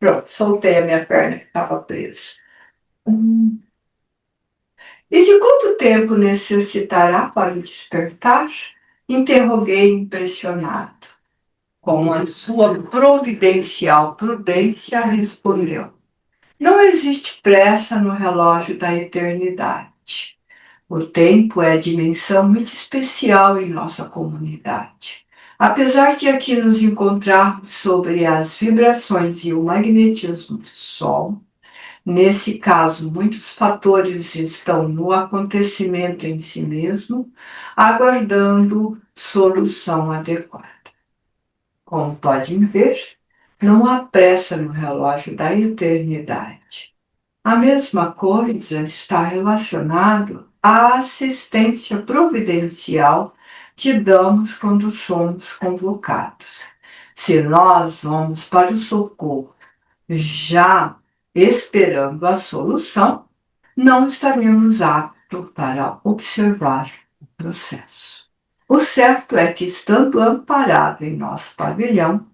Pronto, soltei a minha perna que estava presa. Hum. E de quanto tempo necessitará para o despertar? Interroguei impressionado. Com a sua providencial prudência, respondeu: não existe pressa no relógio da eternidade. O tempo é dimensão muito especial em nossa comunidade. Apesar de aqui nos encontrarmos sobre as vibrações e o magnetismo do Sol, nesse caso, muitos fatores estão no acontecimento em si mesmo, aguardando solução adequada. Como podem ver, não há pressa no relógio da eternidade. A mesma coisa está relacionado à assistência providencial que damos quando somos convocados. Se nós vamos para o socorro já esperando a solução, não estaremos aptos para observar o processo. O certo é que, estando amparado em nosso pavilhão,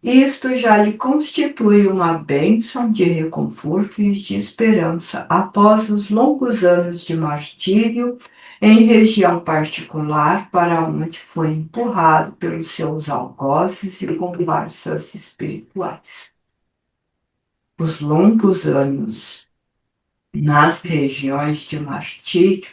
isto já lhe constitui uma bênção de reconforto e de esperança após os longos anos de martírio em região particular para onde foi empurrado pelos seus algozes e comparsas espirituais. Os longos anos nas regiões de martírio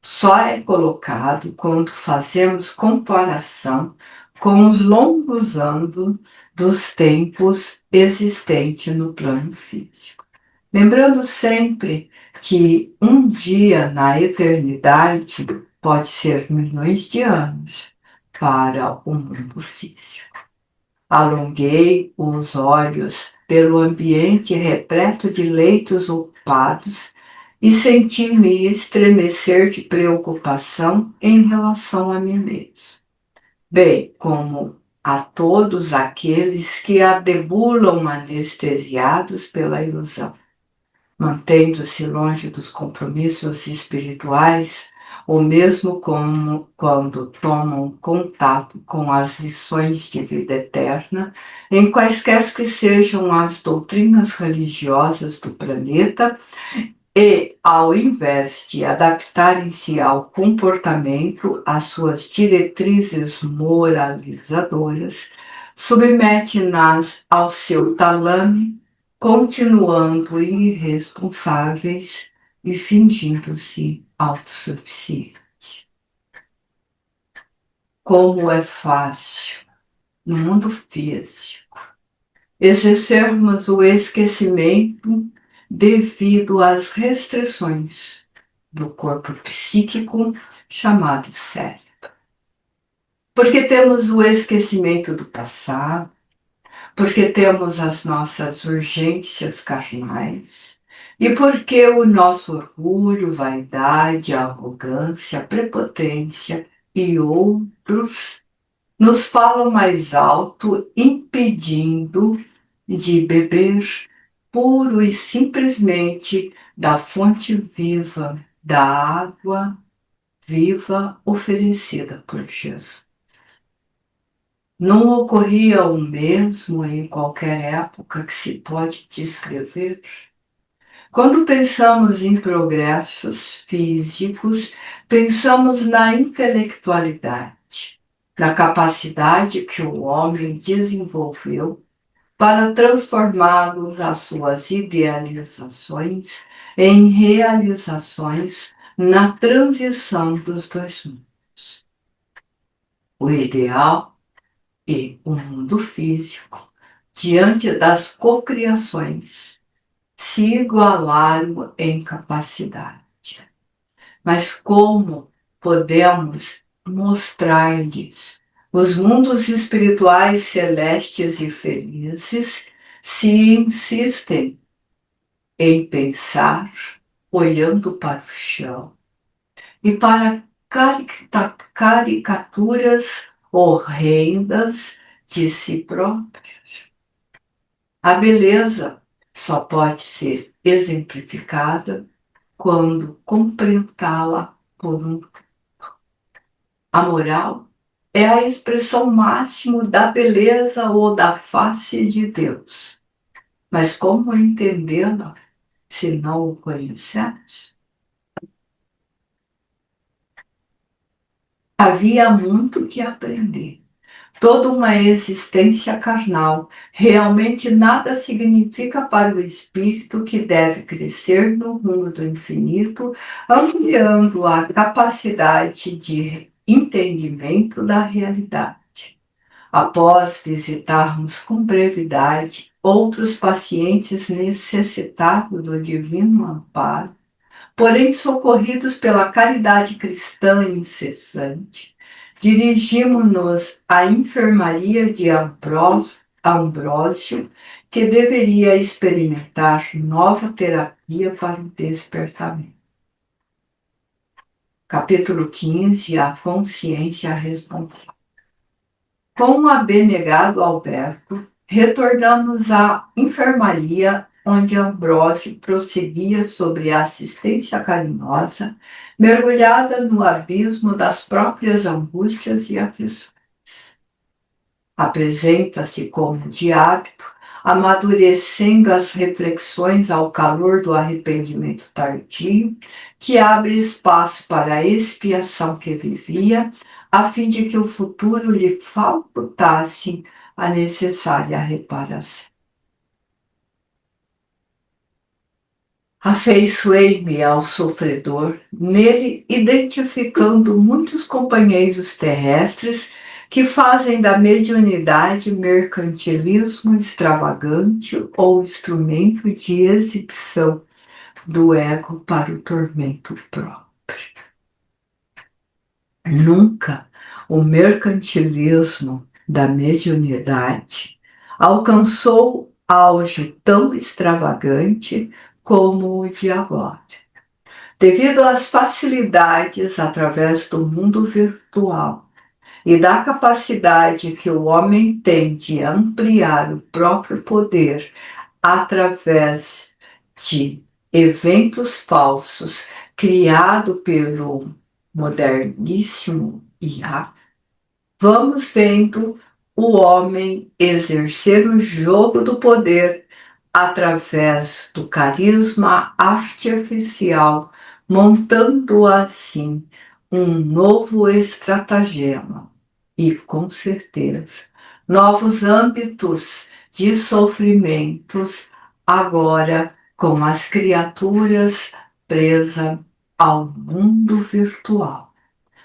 só é colocado quando fazemos comparação com os longos anos dos tempos existentes no plano físico. Lembrando sempre que um dia na eternidade pode ser milhões de anos para o mundo físico. Alonguei os olhos pelo ambiente repleto de leitos ocupados e senti-me estremecer de preocupação em relação a mim mesmo, bem como a todos aqueles que a debulam anestesiados pela ilusão. Mantendo-se longe dos compromissos espirituais, ou mesmo como quando tomam contato com as lições de vida eterna, em quaisquer que sejam as doutrinas religiosas do planeta, e, ao invés de adaptarem-se ao comportamento, às suas diretrizes moralizadoras, submete-nas ao seu talame, continuando irresponsáveis e fingindo-se autossuficientes. Como é fácil, no mundo físico, exercermos o esquecimento devido às restrições do corpo psíquico chamado cérebro. Porque temos o esquecimento do passado, porque temos as nossas urgências carnais, e porque o nosso orgulho, vaidade, arrogância, prepotência e outros nos falam mais alto, impedindo de beber puro e simplesmente da fonte viva, da água viva oferecida por Jesus. Não ocorria o mesmo em qualquer época que se pode descrever? Quando pensamos em progressos físicos, pensamos na intelectualidade, na capacidade que o homem desenvolveu para transformá-los as suas idealizações em realizações na transição dos dois mundos. O ideal e o mundo físico, diante das cocriações, se igualaram em capacidade. Mas como podemos mostrar-lhes os mundos espirituais celestes e felizes se insistem em pensar olhando para o chão e para caricaturas horrendas de si próprios? A beleza só pode ser exemplificada quando compreendê-la por um. A moral é a expressão máxima da beleza ou da face de Deus. Mas como entendê-lo se não o conhecemos? Havia muito que aprender. Toda uma existência carnal. Realmente nada significa para o espírito que deve crescer no rumo do infinito, ampliando a capacidade de entendimento da realidade. Após visitarmos com brevidade outros pacientes necessitados do divino amparo, porém socorridos pela caridade cristã incessante, dirigimos-nos à enfermaria de Ambrósio, que deveria experimentar nova terapia para o despertamento. Capítulo 15. A consciência responsável. Com o abnegado Alberto, retornamos à enfermaria, onde Ambrósio prosseguia sobre a assistência carinhosa, mergulhada no abismo das próprias angústias e aflições. Apresenta-se como de hábito, amadurecendo as reflexões ao calor do arrependimento tardio, que abre espaço para a expiação que vivia, a fim de que o futuro lhe facultasse a necessária reparação. Afeiçoei-me ao sofredor, nele identificando muitos companheiros terrestres que fazem da mediunidade mercantilismo extravagante ou instrumento de exibição do ego para o tormento próprio. Nunca o mercantilismo da mediunidade alcançou auge tão extravagante como o de agora. Devido às facilidades através do mundo virtual e da capacidade que o homem tem de ampliar o próprio poder através de eventos falsos criados pelo moderníssimo IA, vamos vendo o homem exercer o jogo do poder através do carisma artificial, montando assim um novo estratagema e, com certeza, novos âmbitos de sofrimentos, agora com as criaturas presas ao mundo virtual,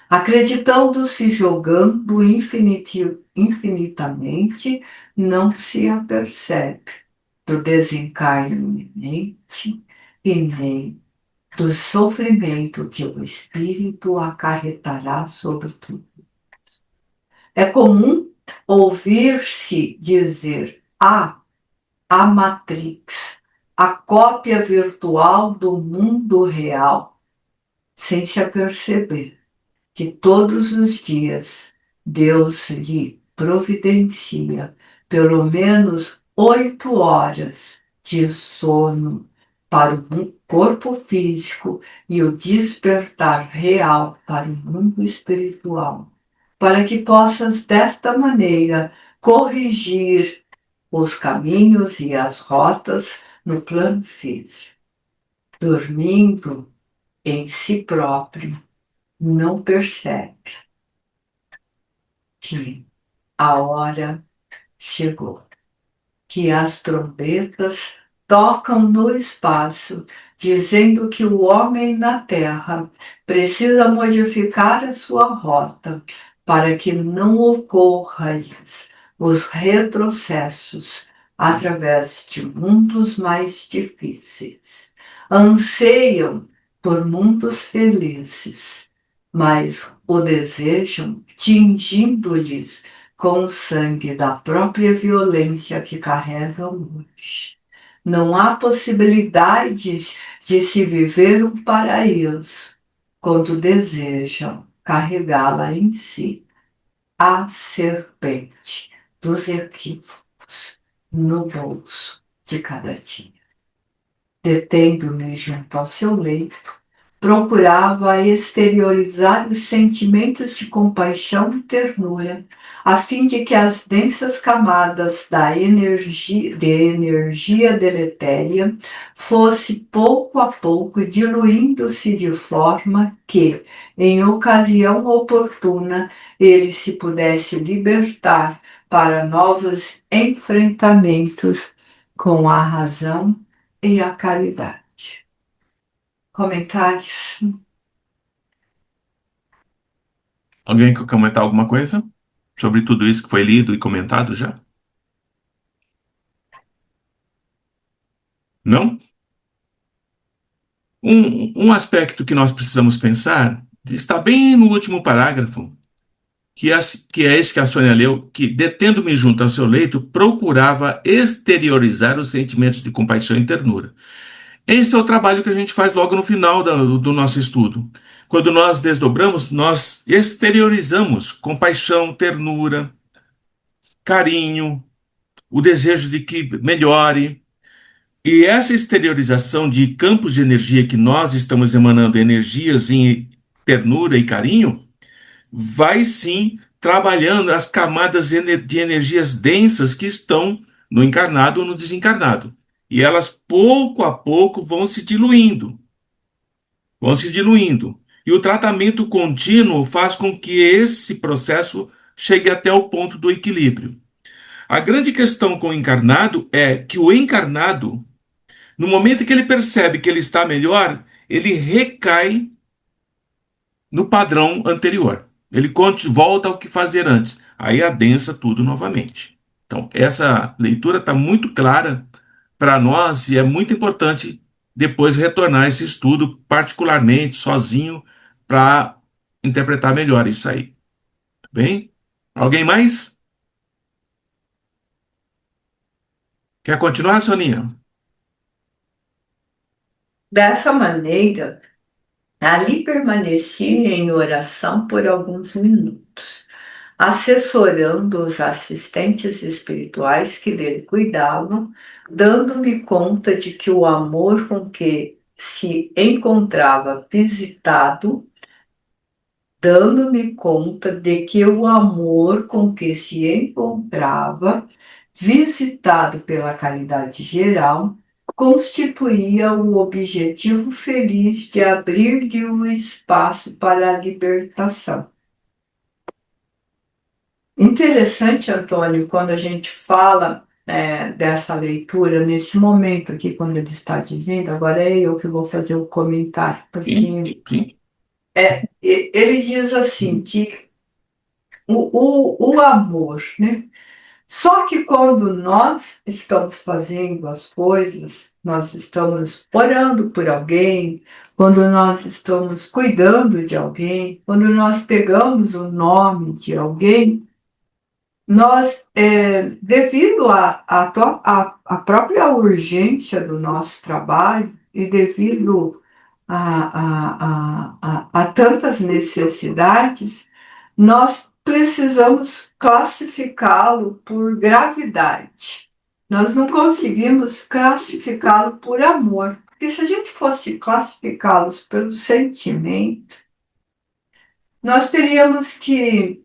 acreditando-se jogando infinitamente, não se apercebe do desencarno iminente e nem do sofrimento que o espírito acarretará sobre tudo. É comum ouvir-se dizer: a Matrix, a cópia virtual do mundo real, sem se aperceber que todos os dias Deus lhe providencia pelo menos 8 horas de sono para o corpo físico e o despertar real para o mundo espiritual, para que possas desta maneira corrigir os caminhos e as rotas no plano físico. Dormindo em si próprio, não percebe que a hora chegou, que as trombetas tocam no espaço, dizendo que o homem na Terra precisa modificar a sua rota para que não ocorram os retrocessos através de mundos mais difíceis. Anseiam por mundos felizes, mas o desejam tingindo-lhes com o sangue da própria violência que carregam hoje. Não há possibilidades de se viver um paraíso quando desejam carregá-la em si, a serpente dos equívocos no bolso de cada dia. Detendo-me junto ao seu leito, procurava exteriorizar os sentimentos de compaixão e ternura, a fim de que as densas camadas de energia deletéria fosse pouco a pouco diluindo-se de forma que, em ocasião oportuna, ele se pudesse libertar para novos enfrentamentos com a razão e a caridade. Comentários? Alguém quer comentar alguma coisa sobre tudo isso que foi lido e comentado já? Não? Um aspecto que nós precisamos pensar está bem no último parágrafo, que é esse que a Sônia leu, que, detendo-me junto ao seu leito, procurava exteriorizar os sentimentos de compaixão e ternura. Esse é o trabalho que a gente faz logo no final do nosso estudo. Quando nós desdobramos, nós exteriorizamos compaixão, ternura, carinho, o desejo de que melhore. E essa exteriorização de campos de energia que nós estamos emanando, energias em ternura e carinho, vai sim trabalhando as camadas de energias densas que estão no encarnado ou no desencarnado. E elas, pouco a pouco, vão se diluindo. Vão se diluindo. E o tratamento contínuo faz com que esse processo chegue até o ponto do equilíbrio. A grande questão com o encarnado é que o encarnado, no momento que ele percebe que ele está melhor, ele recai no padrão anterior. Ele volta ao que fazer antes. Aí adensa tudo novamente. Então, essa leitura está muito clara para nós e é muito importante depois retornar esse estudo, particularmente, sozinho, para interpretar melhor isso aí. Tá bem? Alguém mais? Quer continuar, Soninha? Dessa maneira, ali permaneci em oração por alguns minutos, assessorando os assistentes espirituais que dele cuidavam, dando-me conta de que o amor com que se encontrava visitado, dando-me conta de que o amor com que se encontrava visitado pela caridade geral, constituía o objetivo feliz de abrir-lhe o espaço para a libertação. Interessante, Antônio, quando a gente fala dessa leitura, nesse momento aqui, quando ele está dizendo, agora é eu que vou fazer o comentário, Sim, porque sim. ele diz assim, que o amor, né? Só que quando nós estamos fazendo as coisas, nós estamos orando por alguém, quando nós estamos cuidando de alguém, quando nós pegamos o nome de alguém, nós, devido à própria urgência do nosso trabalho e devido a tantas necessidades, nós precisamos classificá-lo por gravidade. Nós não conseguimos classificá-lo por amor, porque se a gente fosse classificá-los pelo sentimento, nós teríamos que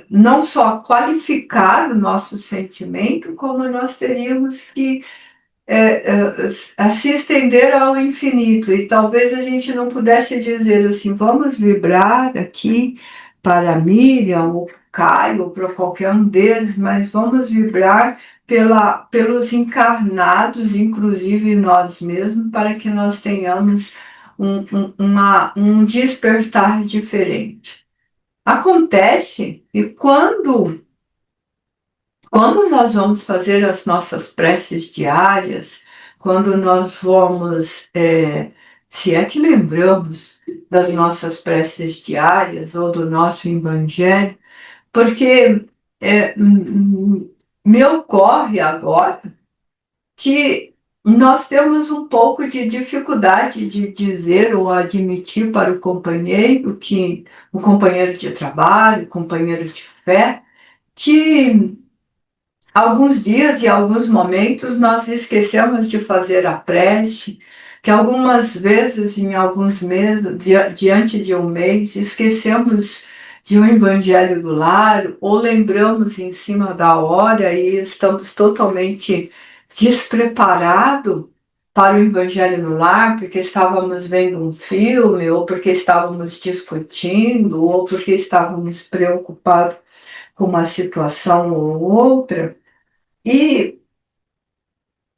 não só qualificar o nosso sentimento, como nós teríamos que se estender ao infinito. E talvez a gente não pudesse dizer assim, vamos vibrar aqui para Miriam, ou Caio, ou para qualquer um deles, mas vamos vibrar pelos encarnados, inclusive nós mesmos, para que nós tenhamos um despertar diferente. Acontece e quando nós vamos fazer as nossas preces diárias, quando nós vamos, se é que lembramos das nossas preces diárias ou do nosso evangelho, porque me ocorre agora que nós temos um pouco de dificuldade de dizer ou admitir para o companheiro, que o companheiro de trabalho, o companheiro de fé, que alguns dias e alguns momentos nós esquecemos de fazer a prece, que algumas vezes, em alguns meses, diante de um mês, esquecemos de um evangelho do lar, ou lembramos em cima da hora e estamos totalmente despreparados para o evangelho no lar, porque estávamos vendo um filme, ou porque estávamos discutindo, ou porque estávamos preocupados com uma situação ou outra. E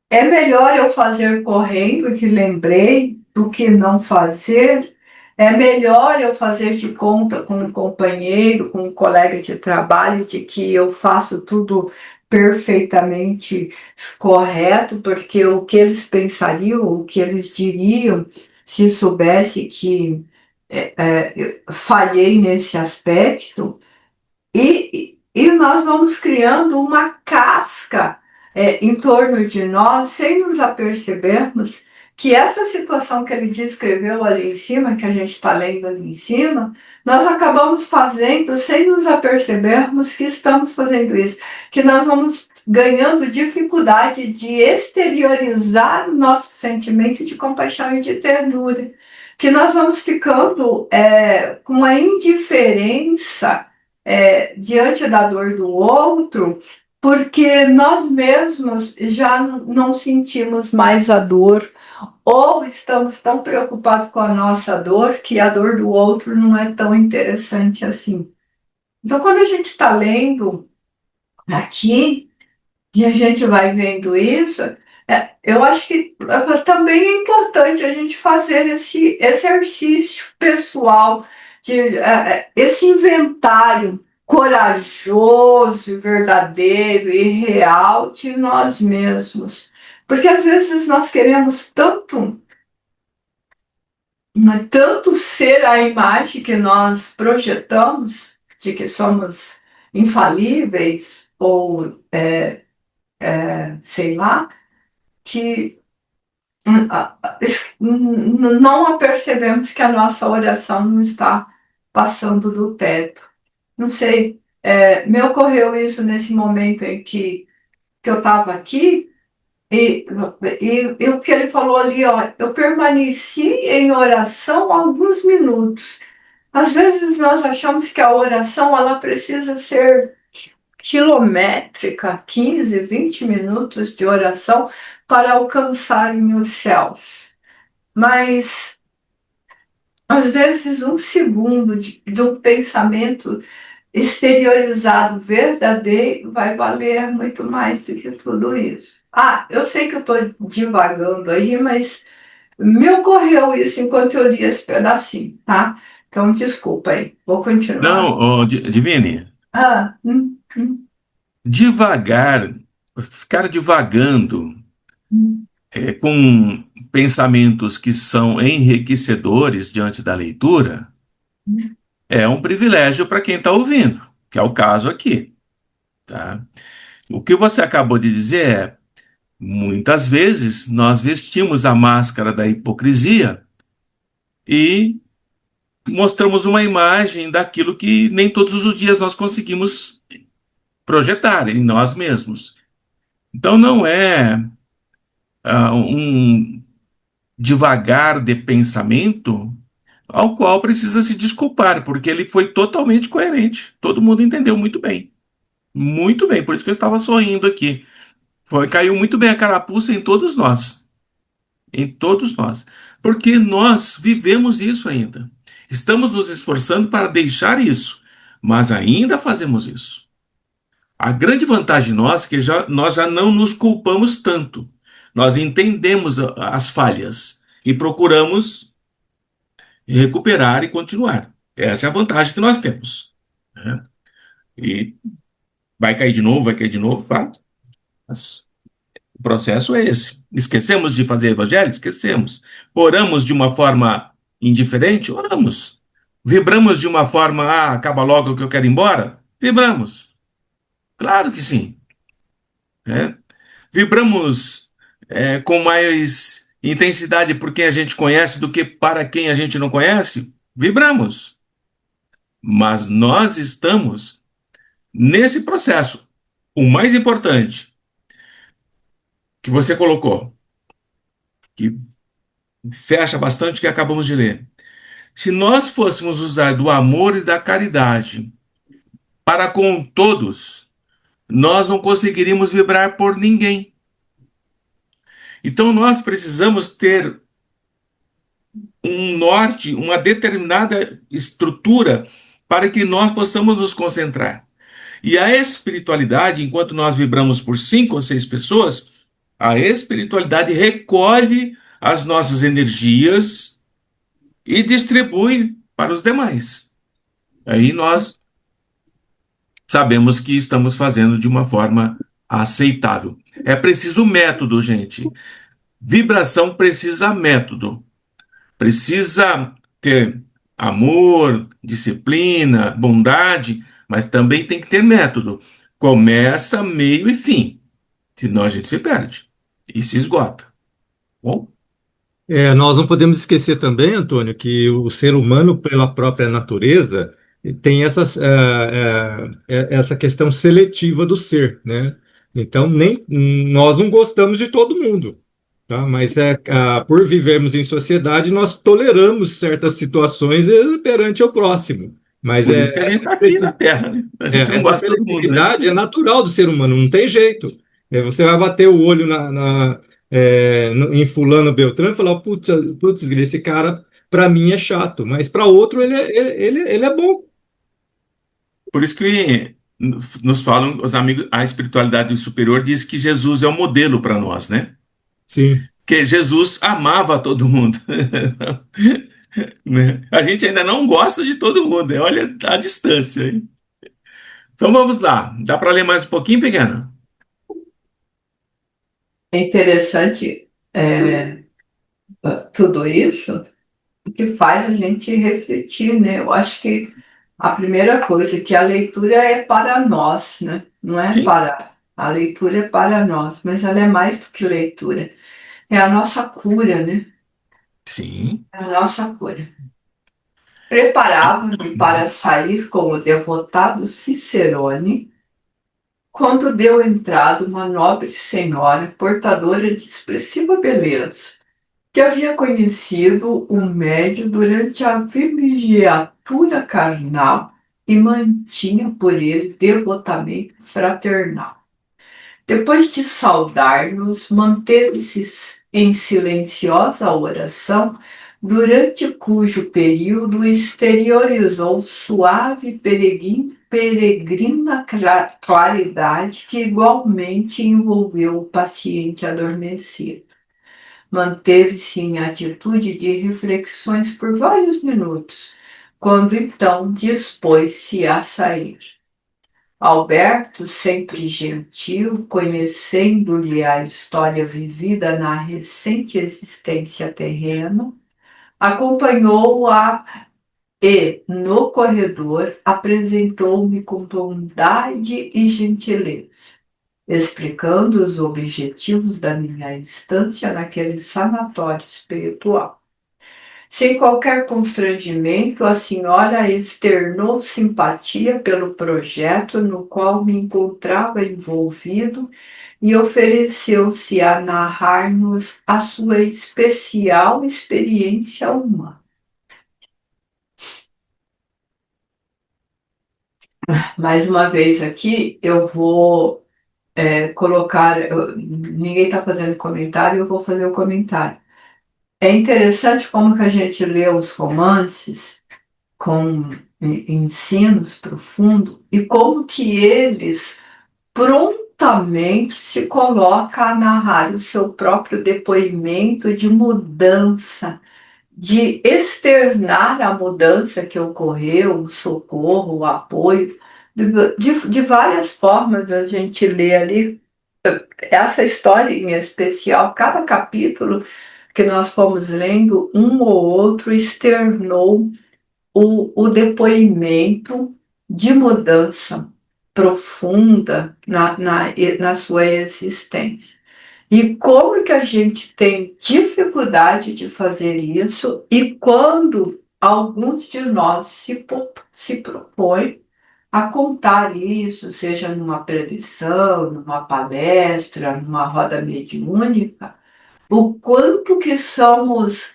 é melhor eu fazer correndo, que lembrei, do que não fazer. É melhor eu fazer de conta com um companheiro, com um colega de trabalho, de que eu faço tudo perfeitamente correto, porque o que eles pensariam, o que eles diriam, se soubesse que eu falhei nesse aspecto. E nós vamos criando uma casca em torno de nós, sem nos apercebermos que essa situação que ele descreveu ali em cima, que a gente está lendo ali em cima, nós acabamos fazendo sem nos apercebermos que estamos fazendo isso, que nós vamos ganhando dificuldade de exteriorizar o nosso sentimento de compaixão e de ternura, que nós vamos ficando com uma indiferença diante da dor do outro, porque nós mesmos já não sentimos mais a dor, ou estamos tão preocupados com a nossa dor que a dor do outro não é tão interessante assim. Então, quando a gente está lendo aqui, e a gente vai vendo isso, eu acho que também é importante a gente fazer esse exercício pessoal, esse inventário corajoso, verdadeiro e real de nós mesmos. Porque às vezes nós queremos tanto, tanto ser a imagem que nós projetamos, de que somos infalíveis ou sei lá, que não apercebemos que a nossa oração não está passando do teto. Não sei, me ocorreu isso nesse momento em que eu estava aqui, e, e o que ele falou ali, ó, eu permaneci em oração alguns minutos. Às vezes nós achamos que a oração ela precisa ser quilométrica, 15, 20 minutos de oração para alcançarem os céus. Mas, às vezes, um segundo de um pensamento exteriorizado verdadeiro vai valer muito mais do que tudo isso. Ah, eu sei que eu estou divagando aí, mas me ocorreu isso enquanto eu li esse pedacinho, tá? Então, desculpa aí, vou Não, continuar. ó, Divine, Ah, devagar, ficar divagando com pensamentos que são enriquecedores diante da leitura é um privilégio para quem está ouvindo, que é o caso aqui, tá? O que você acabou de dizer é, muitas vezes nós vestimos a máscara da hipocrisia e mostramos uma imagem daquilo que nem todos os dias nós conseguimos projetar em nós mesmos. Então não é um devagar de pensamento ao qual precisa se desculpar, porque ele foi totalmente coerente. Todo mundo entendeu muito bem. Muito bem, por isso que eu estava sorrindo aqui. Caiu muito bem a carapuça em todos nós. Em todos nós. Porque nós vivemos isso ainda. Estamos nos esforçando para deixar isso, mas ainda fazemos isso. A grande vantagem nossa é que nós já não nos culpamos tanto. Nós entendemos as falhas e procuramos recuperar e continuar. Essa é a vantagem que nós temos, né? E vai cair de novo, vai cair de novo, vai. Mas o processo é esse. Esquecemos de fazer evangelho? Esquecemos. Oramos de uma forma indiferente? Oramos. Vibramos de uma forma, acaba logo que eu quero ir embora? Vibramos. Claro que sim, né? Vibramos com mais intensidade por quem a gente conhece do que para quem a gente não conhece? Vibramos. Mas nós estamos nesse processo. O mais importante que você colocou, que fecha bastante o que acabamos de ler. Se nós fôssemos usar do amor e da caridade para com todos, nós não conseguiríamos vibrar por ninguém. Então nós precisamos ter um norte, uma determinada estrutura para que nós possamos nos concentrar. E a espiritualidade, enquanto nós vibramos por 5 ou 6 pessoas, a espiritualidade recolhe as nossas energias e distribui para os demais. Aí nós sabemos que estamos fazendo de uma forma aceitável. É preciso método, gente. Vibração precisa método. Precisa ter amor, disciplina, bondade, mas também tem que ter método. Começa, meio e fim. Senão a gente se perde e se esgota. Bom, Nós não podemos esquecer também, Antônio, que o ser humano, pela própria natureza, tem essa questão seletiva do ser, né? Então, nem nós não gostamos de todo mundo, tá? Mas por vivermos em sociedade, nós toleramos certas situações perante o próximo. Mas por isso que a gente está aqui na Terra, né? A gente não essa gosta de todo mundo, né? seletividade é natural do ser humano, não tem jeito. Você vai bater o olho em fulano Beltrano e falar, putz, putz, esse cara para mim é chato, mas para outro ele é bom. Por isso que nos falam os amigos, a espiritualidade superior diz que Jesus é o modelo para nós, né? Sim. Que Jesus amava todo mundo. Né? A gente ainda não gosta de todo mundo, né? Olha a distância aí. Então vamos lá. Dá para ler mais um pouquinho, pequena? É interessante tudo isso, que faz a gente refletir, né? Eu acho que a primeira coisa é que a leitura é para nós, né? Não é Sim. para... A leitura é para nós, mas ela é mais do que leitura. É a nossa cura, né? Sim. É a nossa cura. Preparava-me para sair com o devotado Cicerone, quando deu entrada uma nobre senhora portadora de expressiva beleza, que havia conhecido o médio durante a vilegiatura carnal e mantinha por ele devotamento fraternal. Depois de saudar-nos, manteve-se em silenciosa oração, durante cujo período exteriorizou suave peregrina claridade que igualmente envolveu o paciente adormecido. Manteve-se em atitude de reflexões por vários minutos, quando então dispôs-se a sair. Alberto, sempre gentil, conhecendo-lhe a história vivida na recente existência terrena, acompanhou-a e, no corredor, apresentou-me com bondade e gentileza, explicando os objetivos da minha estância naquele sanatório espiritual. Sem qualquer constrangimento, a senhora externou simpatia pelo projeto no qual me encontrava envolvido e ofereceu-se a narrar-nos a sua especial experiência humana. Mais uma vez aqui, eu vou colocar. Ninguém está fazendo comentário, eu vou fazer o comentário. É interessante como que a gente lê os romances com ensinos profundos e como que eles prontamente se colocam a narrar o seu próprio depoimento de mudança, de externar a mudança que ocorreu, o socorro, o apoio, de várias formas a gente lê ali essa história em especial, cada capítulo que nós fomos lendo, um ou outro externou o depoimento de mudança profunda na sua existência. E como que a gente tem dificuldade de fazer isso e quando alguns de nós se propõem a contar isso, seja numa previsão, numa palestra, numa roda mediúnica, o quanto que somos,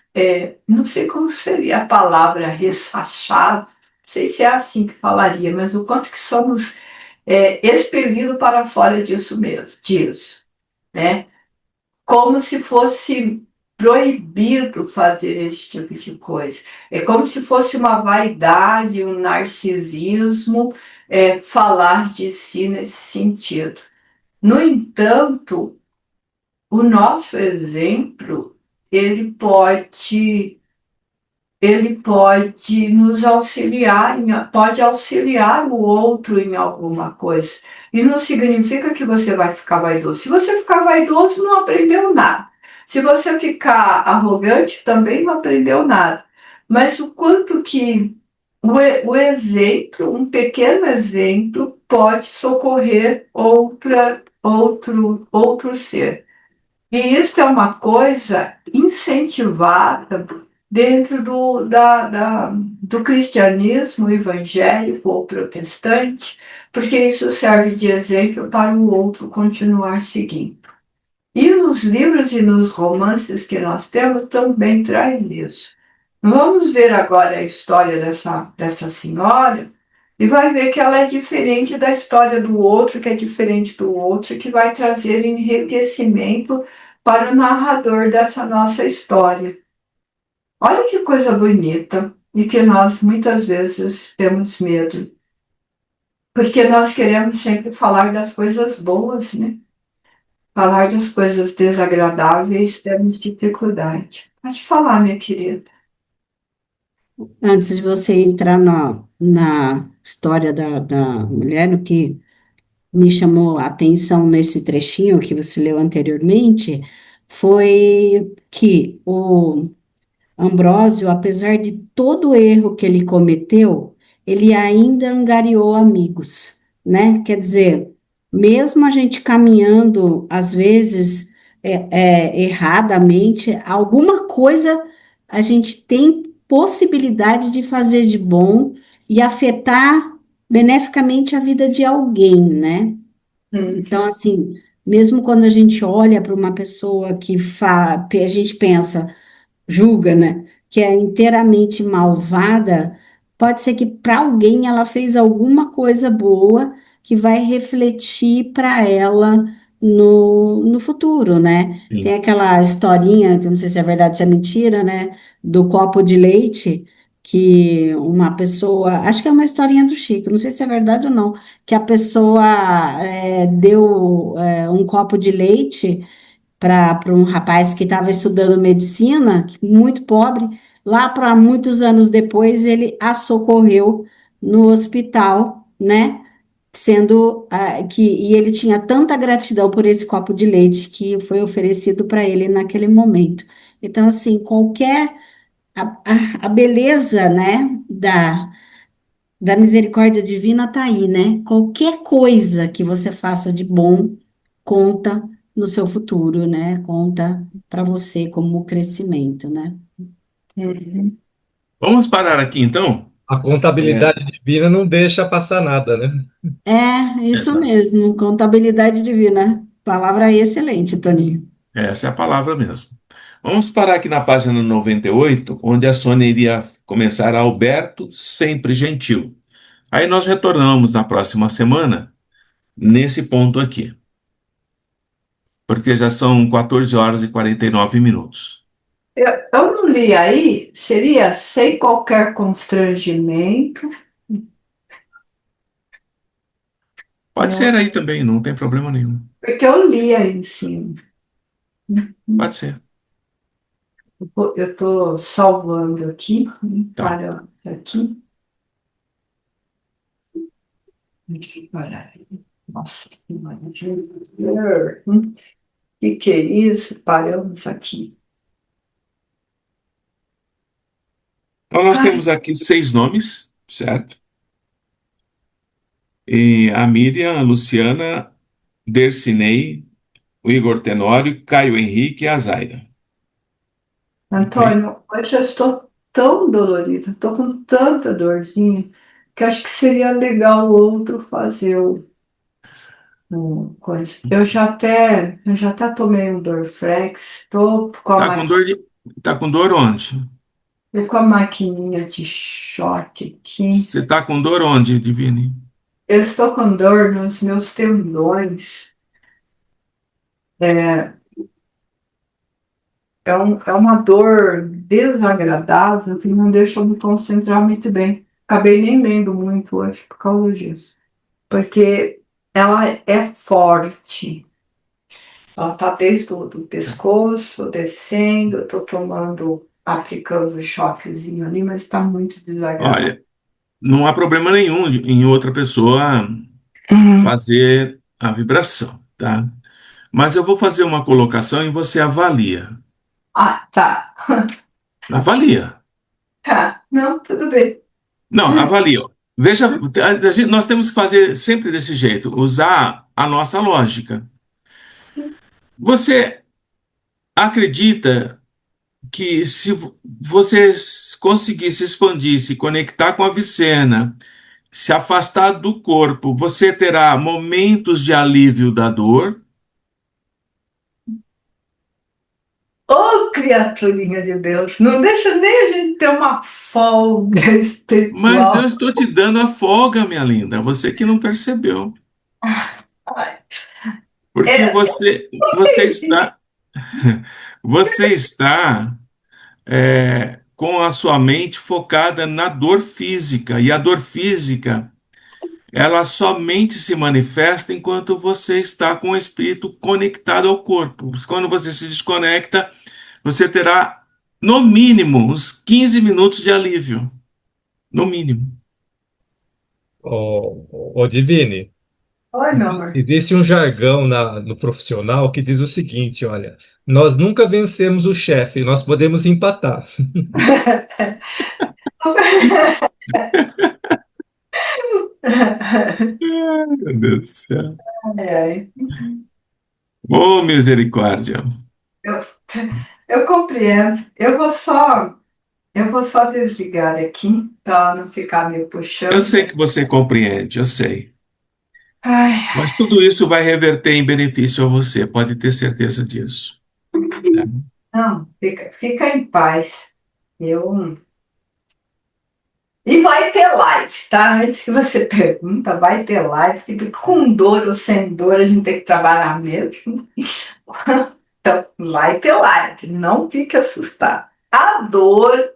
não sei como seria a palavra, ressachado, não sei se é assim que falaria, mas o quanto que somos expelidos para fora disso mesmo, disso, né? Como se fosse proibido fazer esse tipo de coisa. É como se fosse uma vaidade, um narcisismo, falar de si nesse sentido. No entanto, o nosso exemplo, ele pode ele pode nos auxiliar, pode auxiliar o outro em alguma coisa. E não significa que você vai ficar vaidoso. Se você ficar vaidoso, não aprendeu nada. Se você ficar arrogante, também não aprendeu nada. Mas o quanto que o exemplo, um pequeno exemplo, pode socorrer outro ser. E isso é uma coisa incentivada dentro do cristianismo evangélico ou protestante, porque isso serve de exemplo para o outro continuar seguindo. E nos livros e nos romances que nós temos também traz isso. Vamos ver agora a história dessa senhora e vai ver que ela é diferente da história do outro, que é diferente do outro, que vai trazer enriquecimento para o narrador dessa nossa história. Olha que coisa bonita e que nós muitas vezes temos medo, porque nós queremos sempre falar das coisas boas, né? Falar das coisas desagradáveis temos dificuldade. Pode falar, minha querida. Antes de você entrar na história da mulher, o que me chamou a atenção nesse trechinho que você leu anteriormente foi que o Ambrósio, apesar de todo o erro que ele cometeu, ele ainda angariou amigos, né? Quer dizer, mesmo a gente caminhando, às vezes, erradamente, alguma coisa a gente tem possibilidade de fazer de bom e afetar beneficamente a vida de alguém, né? Então, Uhum. assim, mesmo quando a gente olha para uma pessoa a gente pensa julga, né, que é inteiramente malvada, pode ser que para alguém ela fez alguma coisa boa que vai refletir para ela no futuro, né? Tem Sim. aquela historinha, que eu não sei se é verdade ou se é mentira, né, do copo de leite, que uma pessoa, acho que é uma historinha do Chico, não sei se é verdade ou não, que a pessoa deu um copo de leite para um rapaz que estava estudando medicina, muito pobre. Lá para muitos anos depois, ele a socorreu no hospital, né? E ele tinha tanta gratidão por esse copo de leite que foi oferecido para ele naquele momento. Então, assim, a beleza, né, da misericórdia divina está aí, né? Qualquer coisa que você faça de bom conta no seu futuro, né? Conta para você como crescimento, né? Uhum. Vamos parar aqui então? A É, contabilidade divina não deixa passar nada, né? Isso essa, mesmo, contabilidade divina. Palavra excelente, Toninho. essa é a palavra mesmo. Vamos parar aqui na página 98, onde a Sônia iria começar Alberto, sempre gentil. Aí nós retornamos na próxima semana, nesse ponto aqui, porque já são 14 horas e 49 minutos. Eu não li aí, seria sem qualquer constrangimento. Pode ser aí também, não tem problema nenhum. Porque eu li aí em cima. Pode ser. Eu estou salvando aqui, Tá. parando aqui. Deixa eu parar aí. Nossa Senhora. O que é isso? Paramos aqui. Então nós Ai, temos aqui 6 nomes, certo? E a Miriam, a Luciana, Dercinei, o Igor Tenório, Caio Henrique e a Zaira. Ok? Antônio, hoje eu estou tão dolorida, estou com tanta dorzinha, que acho que seria legal o outro fazer Coisa. Eu já até tomei um Dorflex, tô com a Tá com dor de... Tá com dor onde? tô com a maquininha de choque aqui. Você tá com dor onde, Divine? Eu estou com dor nos meus tendões. É, é uma dor desagradável que não deixa eu me concentrar muito bem. Acabei nem lendo muito hoje por causa disso. Porque ela é forte. Ela está desde o pescoço, descendo, eu estou aplicando o choquezinho ali, mas está muito desagradável. Olha, não há problema nenhum em outra pessoa Uhum. fazer a vibração, tá? Mas eu vou fazer uma colocação e você avalia. Ah, tá. Avalia. Tá. Não, tudo bem. Não, avalia. Veja, nós temos que fazer sempre desse jeito, usar a nossa lógica. Você acredita que se você conseguir se expandir, se conectar com a vicena, se afastar do corpo, você terá momentos de alívio da dor? Ô, criaturinha de Deus, não deixa nem a gente ter uma folga Mas eu espiritual. estou te dando a folga, minha linda, você que não percebeu. Ai, Porque é, você está, você está com a sua mente focada na dor física, e a dor física, ela somente se manifesta enquanto você está com o espírito conectado ao corpo. Quando você se desconecta, você terá, no mínimo, uns 15 minutos de alívio. No mínimo. Ô, Divine, oi, meu amor. existe um jargão no profissional que diz o seguinte, olha, nós nunca vencemos o chefe, nós podemos empatar. Meu Deus do céu. É, Ô, misericórdia. eu, eu compreendo. Eu vou só desligar aqui para não ficar me Eu puxando. sei que você compreende, eu sei. Ai, Mas tudo isso vai reverter em benefício a você, pode ter certeza disso. Tá? não, fica em paz. Eu E vai ter live, tá? Antes que você pergunta, vai ter live, porque com dor ou sem dor a gente tem que trabalhar mesmo. Então, vai ter live, não fique assustado. A dor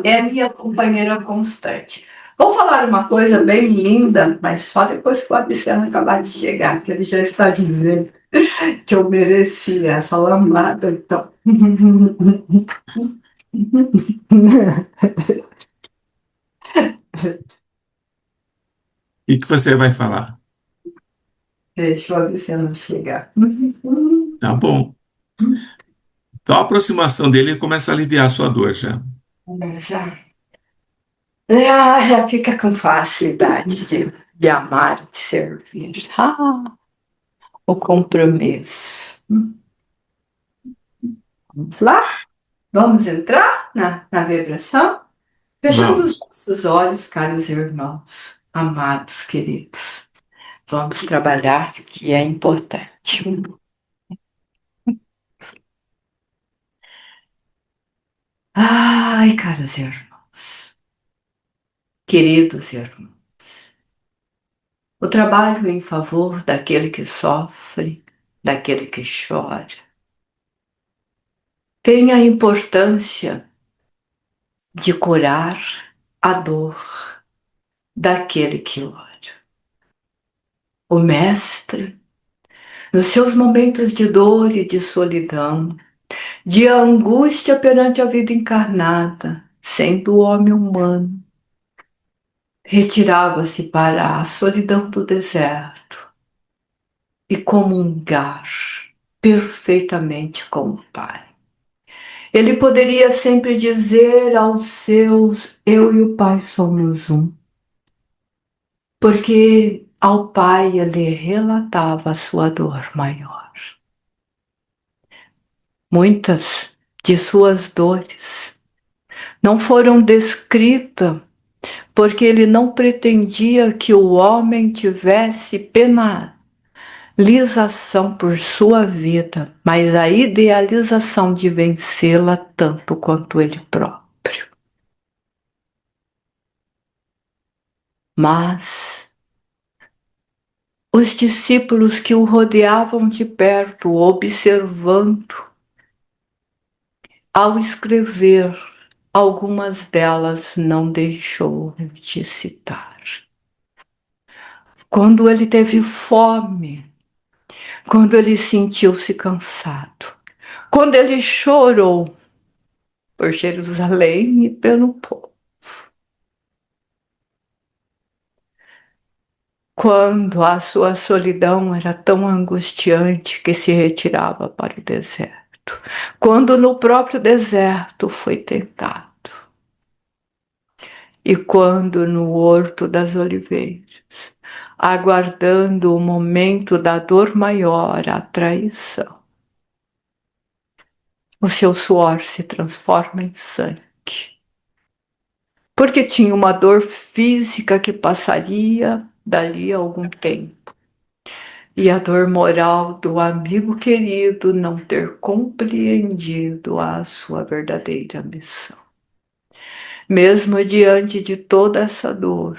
é minha companheira constante. Vou falar uma coisa bem linda, mas só depois que o Abiceno acabar de chegar, que ele já está dizendo que eu mereci essa lambada, então. E que você vai falar? Deixa o Abiceno chegar. Tá bom. Então a aproximação dele começa a aliviar a sua dor já. Já, já fica com facilidade de amar, de servir. O compromisso. Vamos lá? Vamos entrar na vibração? Fechando os Vamos. nossos olhos, caros irmãos, amados, queridos. Vamos trabalhar, que é importante. Ai, caros irmãos, queridos irmãos, o trabalho em favor daquele que sofre, daquele que chora, tem a importância de curar a dor daquele que ora. O Mestre, nos seus momentos de dor e de solidão, de angústia perante a vida encarnada, sendo o homem humano, retirava-se para a solidão do deserto e comungar perfeitamente com o Pai. Ele poderia sempre dizer aos seus: eu e o Pai somos um, porque ao Pai ele relatava a sua dor maior. Muitas de suas dores não foram descritas porque ele não pretendia que o homem tivesse pena idealização por sua vida, mas a idealização de vencê-la tanto quanto ele próprio. Mas os discípulos que o rodeavam de perto, observando, ao escrever, algumas delas não deixou de citar. Quando ele teve fome, quando ele sentiu-se cansado, quando ele chorou por Jerusalém e pelo povo, quando a sua solidão era tão angustiante que se retirava para o deserto, quando no próprio deserto foi tentado, e quando no Horto das Oliveiras, aguardando o momento da dor maior, a traição, o seu suor se transforma em sangue. Porque tinha uma dor física que passaria dali a algum tempo. E a dor moral do amigo querido não ter compreendido a sua verdadeira missão. Mesmo diante de toda essa dor,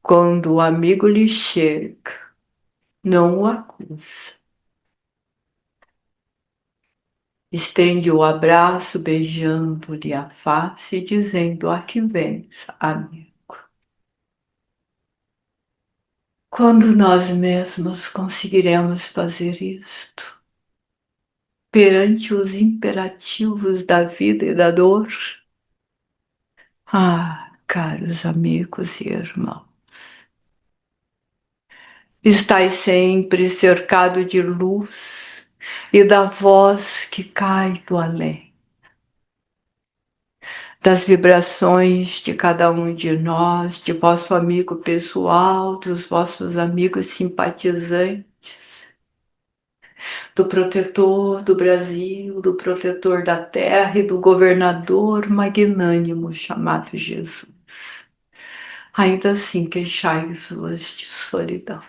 quando o amigo lhe chega, não o acusa. Estende o abraço, beijando-lhe a face e dizendo: aqui vens, amigo. Quando nós mesmos conseguiremos fazer isto, perante os imperativos da vida e da dor? Ah, caros amigos e irmãos, estais sempre cercado de luz e da voz que cai do além, das vibrações de cada um de nós, de vosso amigo pessoal, dos vossos amigos simpatizantes, do protetor do Brasil, do protetor da terra e do governador magnânimo chamado Jesus. Ainda assim queixai-vos de solidão.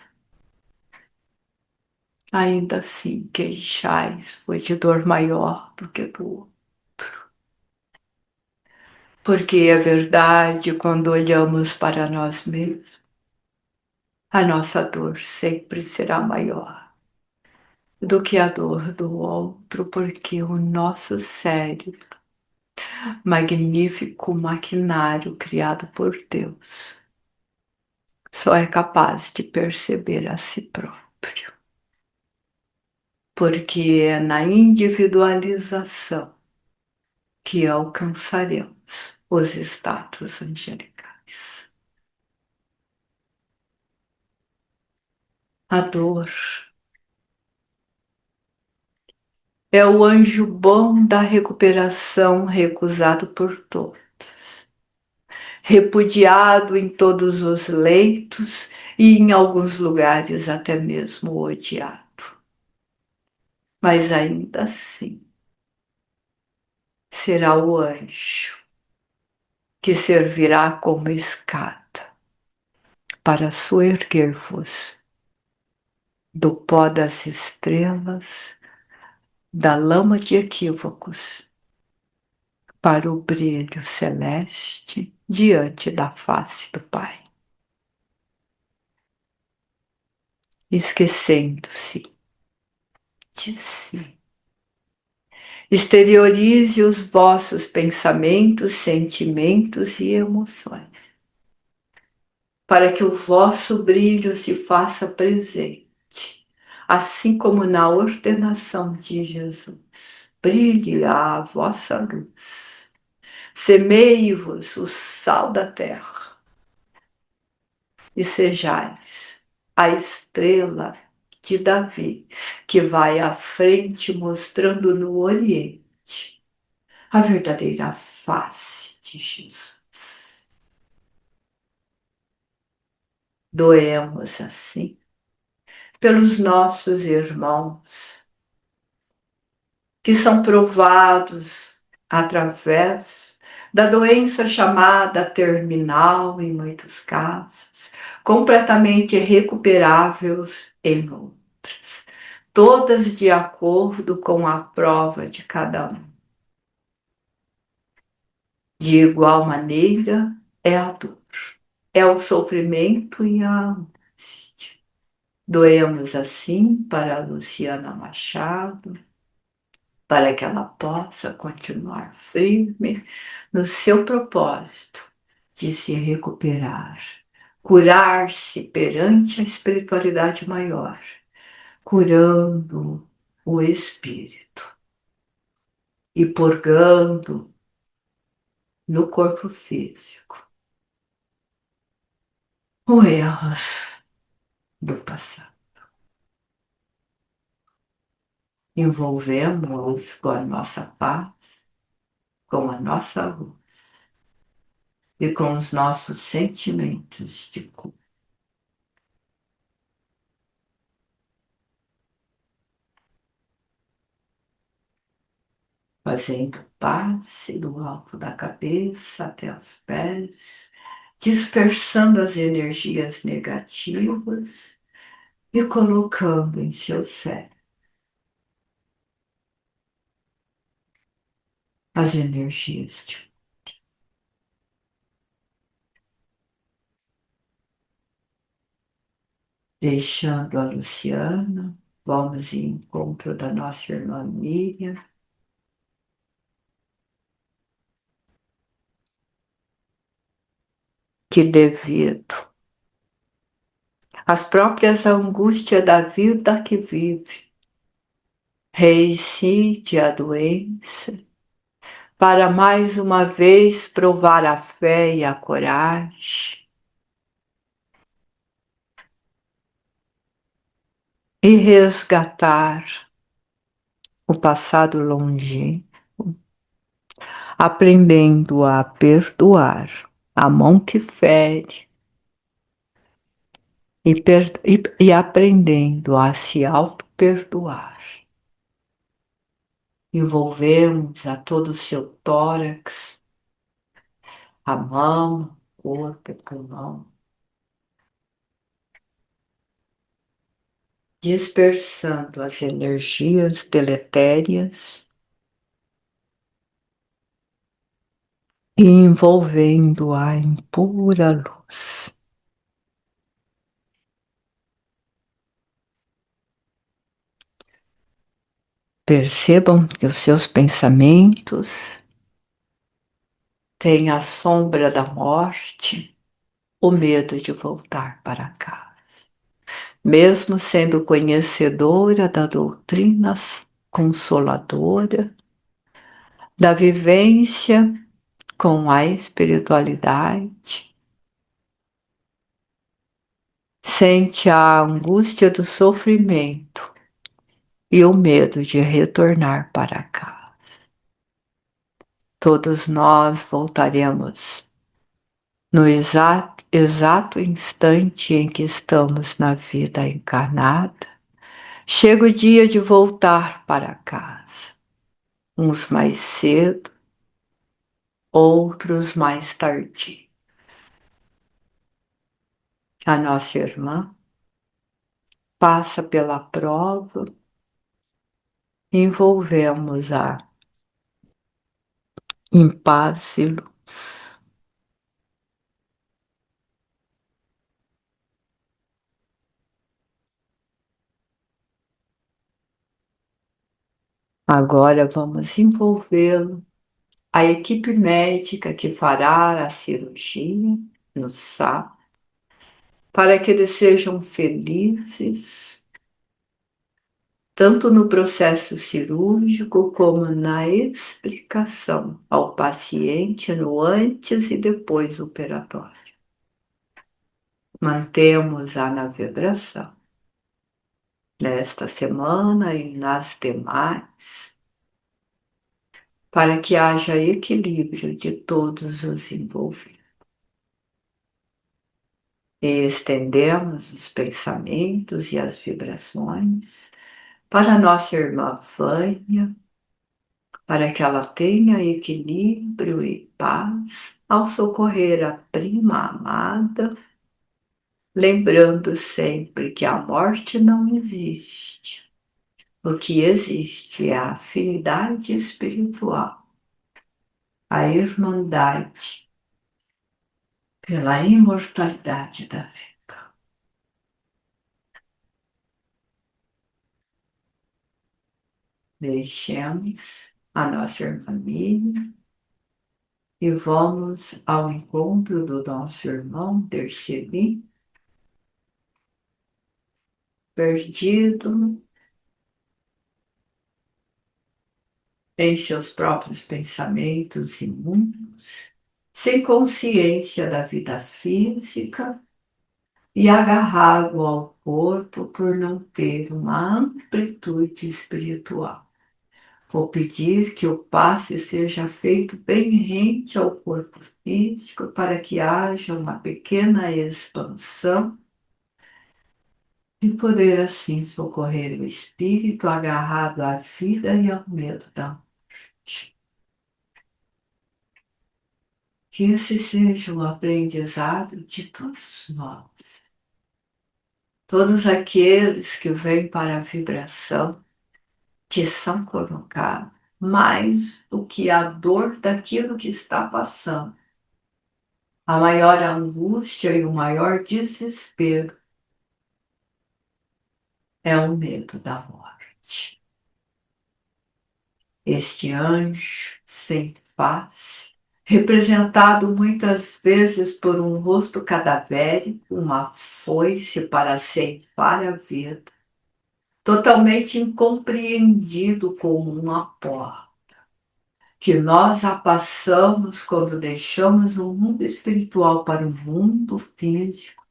Ainda assim queixais-vos de dor maior do que do outro. Porque é verdade, quando olhamos para nós mesmos, a nossa dor sempre será maior do que a dor do outro, porque o nosso cérebro, magnífico maquinário criado por Deus, só é capaz de perceber a si próprio. Porque é na individualização que alcançaremos os status angelicais. A dor é o anjo bom da recuperação recusado por todos, repudiado em todos os leitos e em alguns lugares até mesmo odiado. Mas ainda assim, será o anjo que servirá como escada para soerguer-vos do pó das estrelas, da lama de equívocos, para o brilho celeste diante da face do Pai. Esquecendo-se de si. Exteriorize os vossos pensamentos, sentimentos e emoções, para que o vosso brilho se faça presente, assim como na ordenação de Jesus. Brilhe a vossa luz. Semei-vos o sal da terra e sejais a estrela de Davi, que vai à frente mostrando no Oriente a verdadeira face de Jesus. Doemos assim pelos nossos irmãos que são provados através da doença chamada terminal em muitos casos, completamente recuperáveis em outros, todas de acordo com a prova de cada um. De igual maneira é a dor, é o sofrimento e a angústia. Doemos assim para a Luciana Machado, para que ela possa continuar firme no seu propósito de se recuperar, curar-se perante a espiritualidade maior, curando o espírito e purgando no corpo físico os erros do passado. Envolvemos-os com a nossa paz, com a nossa luz e com os nossos sentimentos de culpa. Fazendo passe do alto da cabeça até os pés, dispersando as energias negativas e colocando em seu cérebro as energias de deixando a Luciana, vamos em encontro da nossa irmã Miriam, que devido às próprias angústias da vida que vive, reincide a doença, para mais uma vez provar a fé e a coragem e resgatar o passado longínquo, aprendendo a perdoar a mão que fere e aprendendo a se auto-perdoar. Envolvemos a todo o seu tórax, a mama, corpo e pulmão, dispersando as energias deletérias e envolvendo-a em pura luz. Percebam que os seus pensamentos têm a sombra da morte, o medo de voltar para casa. Mesmo sendo conhecedora da doutrina consoladora, da vivência com a espiritualidade, sente a angústia do sofrimento e o medo de retornar para casa. Todos nós voltaremos no exato instante em que estamos na vida encarnada. Chega o dia de voltar para casa, uns mais cedo, outros mais tardio. A nossa irmã passa pela prova, envolvemos-a em paz e luz. Agora vamos envolvê-lo, a equipe médica que fará a cirurgia no sábado, para que eles sejam felizes, tanto no processo cirúrgico como na explicação ao paciente no antes e depois operatório. Mantemos-a na vibração, nesta semana e nas demais, para que haja equilíbrio de todos os envolvidos. E estendemos os pensamentos e as vibrações para nossa irmã Vânia, para que ela tenha equilíbrio e paz ao socorrer a prima amada, lembrando sempre que a morte não existe. O que existe é a afinidade espiritual, a irmandade pela imortalidade da vida. Deixemos a nossa irmã Miriam e vamos ao encontro do nosso irmão Derceli, perdido em seus próprios pensamentos imundos, sem consciência da vida física e agarrado ao corpo por não ter uma amplitude espiritual. Vou pedir que o passe seja feito bem rente ao corpo físico para que haja uma pequena expansão e poder assim socorrer o espírito agarrado à vida e ao medo da morte. Que esse seja o aprendizado de todos nós. Todos aqueles que vêm para a vibração, que são colocados mais do que a dor daquilo que está passando. A maior angústia e o maior desespero é o medo da morte. Este anjo sem face, representado muitas vezes por um rosto cadavérico, uma foice para ceifar a vida, totalmente incompreendido como uma porta, que nós a passamos quando deixamos o mundo espiritual para o mundo físico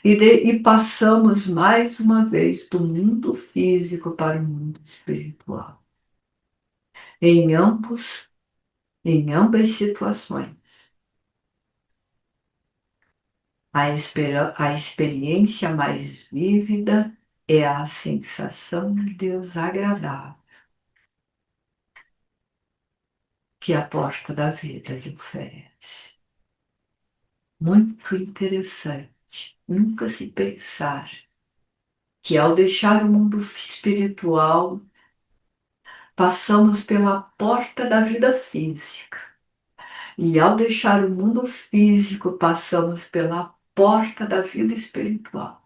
e passamos mais uma vez do mundo físico para o mundo espiritual. Em ambas situações, a experiência mais vívida é a sensação desagradável que a porta da vida lhe oferece. Muito interessante nunca se pensar que ao deixar o mundo espiritual, passamos pela porta da vida física. E ao deixar o mundo físico, passamos pela porta da vida espiritual.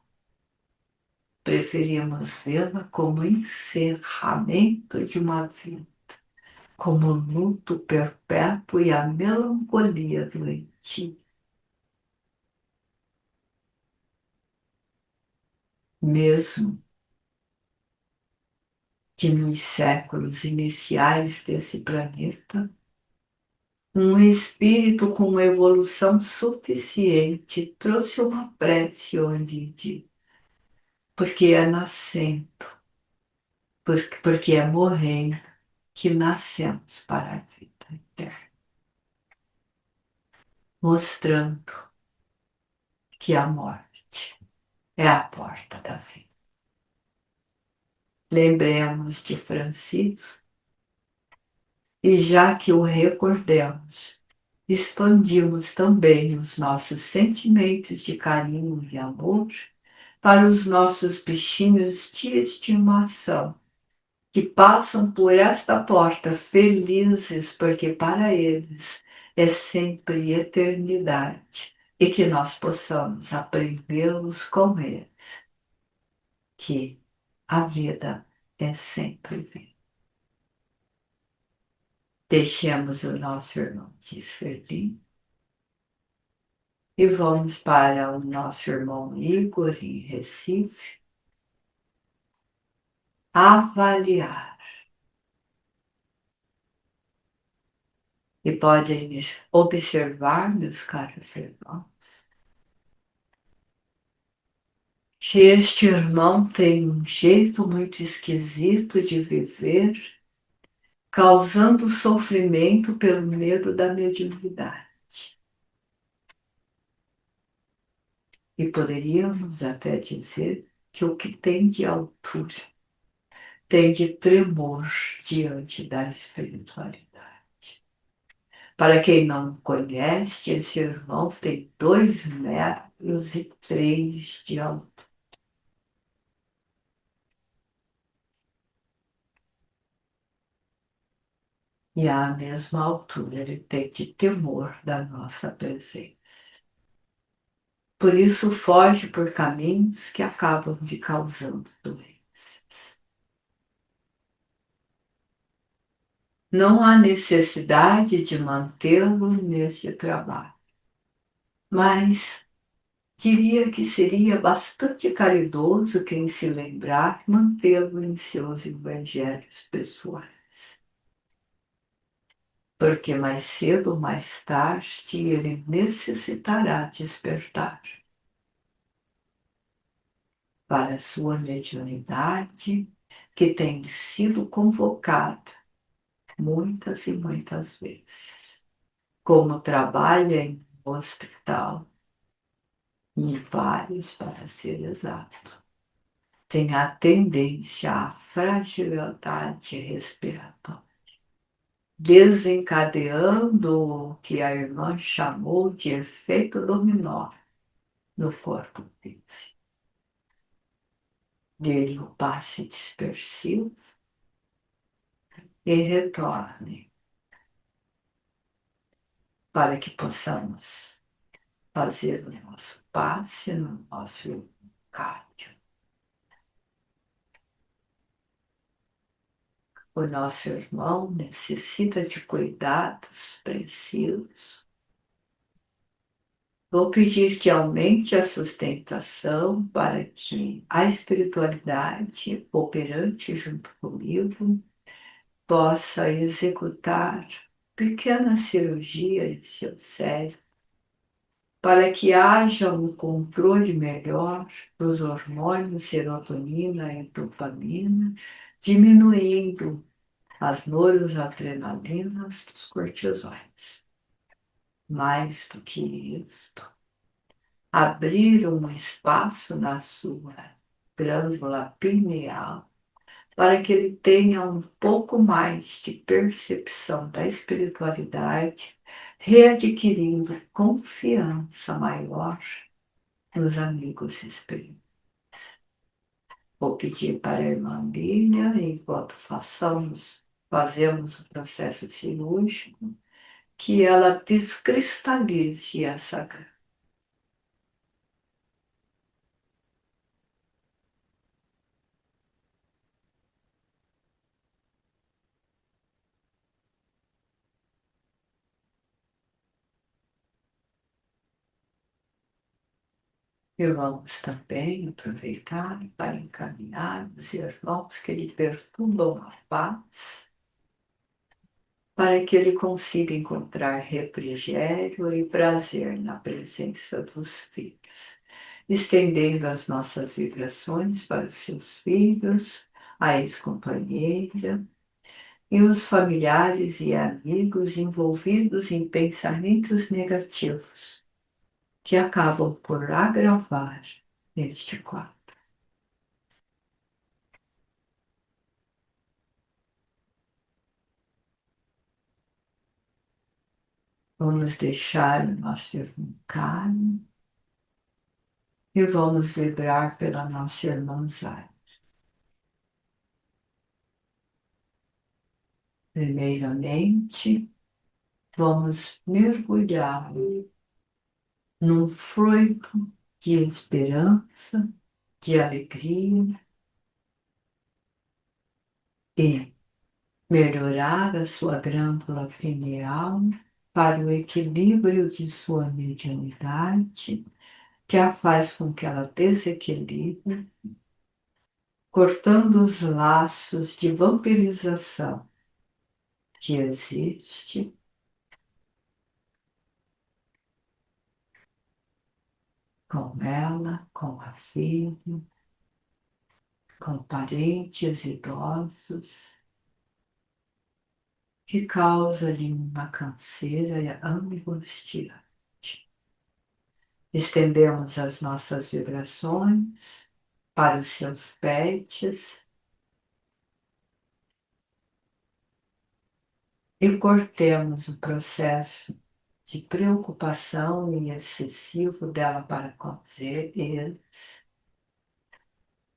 Preferimos vê-la como encerramento de uma vida, como luto perpétuo e a melancolia doentia. Mesmo que nos séculos iniciais desse planeta, um espírito com evolução suficiente trouxe uma prece onde diz: porque é nascendo, porque é morrendo que nascemos para a vida eterna, mostrando que a morte é a porta da vida. Lembremos de Francisco e, já que o recordemos, expandimos também os nossos sentimentos de carinho e amor para os nossos bichinhos de estimação, que passam por esta porta felizes, porque para eles é sempre eternidade, e que nós possamos aprendê-los com eles, que a vida é sempre vida. Deixemos o nosso irmão Gisfelin e vamos para o nosso irmão Igor em Recife avaliar. E podem observar, meus caros irmãos, que este irmão tem um jeito muito esquisito de viver, causando sofrimento pelo medo da mediunidade. E poderíamos até dizer que o que tem de altura tem de tremor diante da espiritualidade. Para quem não conhece, esse irmão tem 2,3 metros de altura. E à mesma altura ele tem de temor da nossa presença. Por isso foge por caminhos que acabam de causando doenças. Não há necessidade de mantê-lo neste trabalho, mas diria que seria bastante caridoso quem se lembrar mantê-lo em seus evangelhos pessoais. Porque mais cedo ou mais tarde ele necessitará despertar para a sua mediunidade, que tem sido convocada muitas e muitas vezes. Como trabalha em um hospital, em vários para ser exato, tem a tendência à fragilidade respiratória, desencadeando o que a irmã chamou de efeito dominó no corpo físico. Dele o passe dispersivo e retorne para que possamos fazer o nosso passe no nosso cardio. O nosso irmão necessita de cuidados precisos. Vou pedir que aumente a sustentação para que a espiritualidade operante junto comigo possa executar pequena cirurgia em seu cérebro para que haja um controle melhor dos hormônios serotonina e dopamina, diminuindo as noradrenalinas dos cortisóis. Mais do que isto, abrir um espaço na sua glândula pineal para que ele tenha um pouco mais de percepção da espiritualidade, readquirindo confiança maior nos amigos espirituais. Vou pedir para a irmã Lília, enquanto fazemos o processo cirúrgico, que ela descristalize essa grana. E vamos também aproveitar para encaminhar os irmãos que lhe perturbam a paz, para que ele consiga encontrar refrigério e prazer na presença dos filhos, estendendo as nossas vibrações para os seus filhos, a ex-companheira e os familiares e amigos envolvidos em pensamentos negativos, que acabam por agravar este quadro. Vamos deixar o nosso irmão calmo e vamos vibrar pela nossa irmã Zara. Primeiramente, vamos mergulhar num fluido de esperança, de alegria e melhorar a sua glândula pineal para o equilíbrio de sua mediunidade, que a faz com que ela desequilibre, cortando os laços de vampirização que existe com ela, com a filha, com parentes idosos, que causa-lhe uma canseira angustiante. Estendemos as nossas vibrações para os seus pets e cortemos o processo de preocupação e excessivo dela para com eles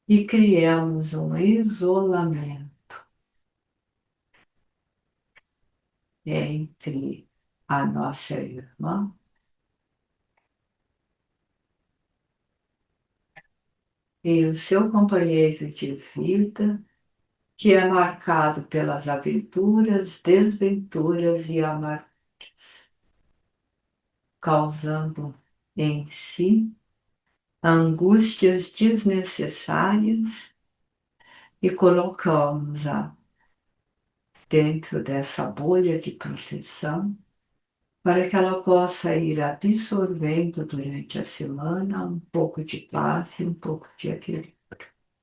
e criemos um isolamento entre a nossa irmã e o seu companheiro de vida, que é marcado pelas aventuras, desventuras e amarguras, causando em si angústias desnecessárias e colocamos-a dentro dessa bolha de proteção para que ela possa ir absorvendo durante a semana um pouco de paz e um pouco de equilíbrio.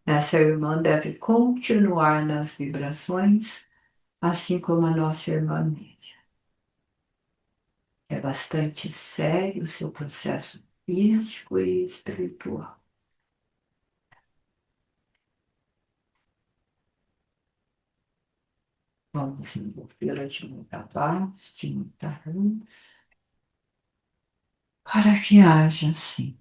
Essa irmã deve continuar nas vibrações, assim como a nossa irmã Miriam. É bastante sério o seu processo físico e espiritual. Vamos envolvê-la de muita paz, de muita luz, para que haja, assim,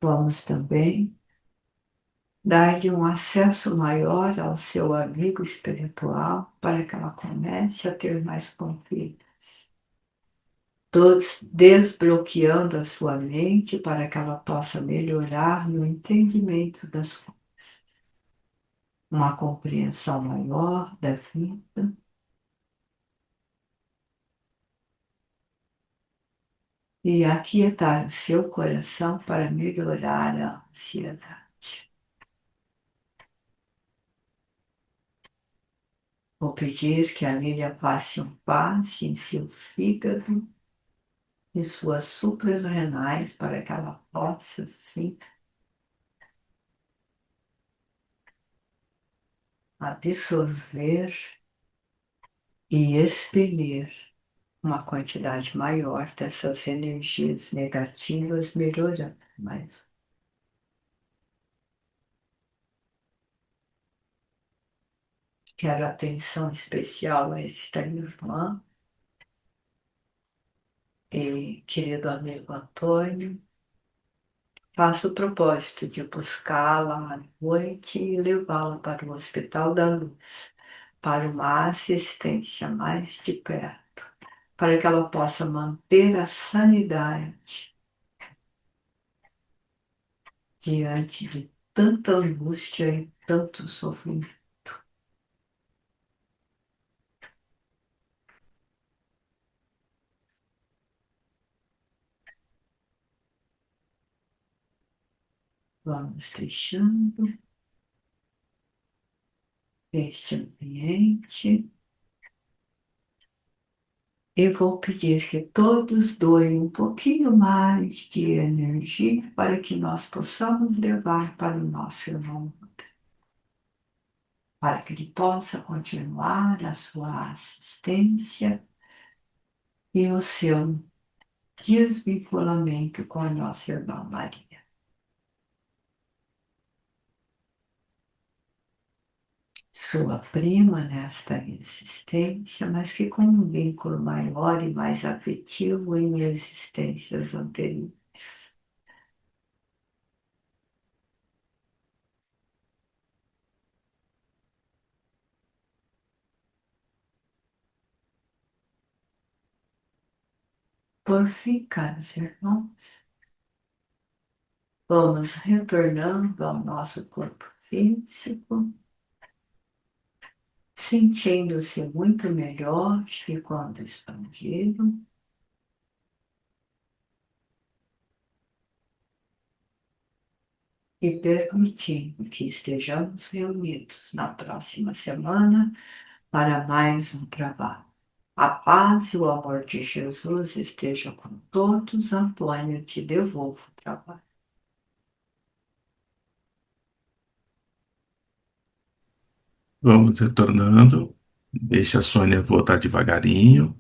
vamos também dar-lhe um acesso maior ao seu amigo espiritual para que ela comece a ter mais confiança. Todos desbloqueando a sua mente para que ela possa melhorar no entendimento das coisas. Uma compreensão maior da vida e aquietar o seu coração para melhorar a ansiedade. Vou pedir que a Lília passe um passe em seu fígado e suas supras renais para que ela possa, sim, absorver e expelir uma quantidade maior dessas energias negativas, melhorando mais. Quero atenção especial a esta irmã e querido amigo Antônio. Faço o propósito de buscá-la à noite e levá-la para o Hospital da Luz, para uma assistência mais de perto, para que ela possa manter a sanidade diante de tanta angústia e tanto sofrimento. Vamos deixando este ambiente e vou pedir que todos doem um pouquinho mais de energia para que nós possamos levar para o nosso irmão, para que ele possa continuar a sua assistência e o seu desvinculamento com a nossa irmã Maria. Sua prima nesta existência, mas que com um vínculo maior e mais afetivo em existências anteriores. Por fim, caros irmãos, vamos retornando ao nosso corpo físico, sentindo-se muito melhor que quando expandido. E permitindo que estejamos reunidos na próxima semana para mais um trabalho. A paz e o amor de Jesus esteja com todos. Antônio, te devolvo o trabalho. Vamos retornando. Deixa a Sônia voltar devagarinho.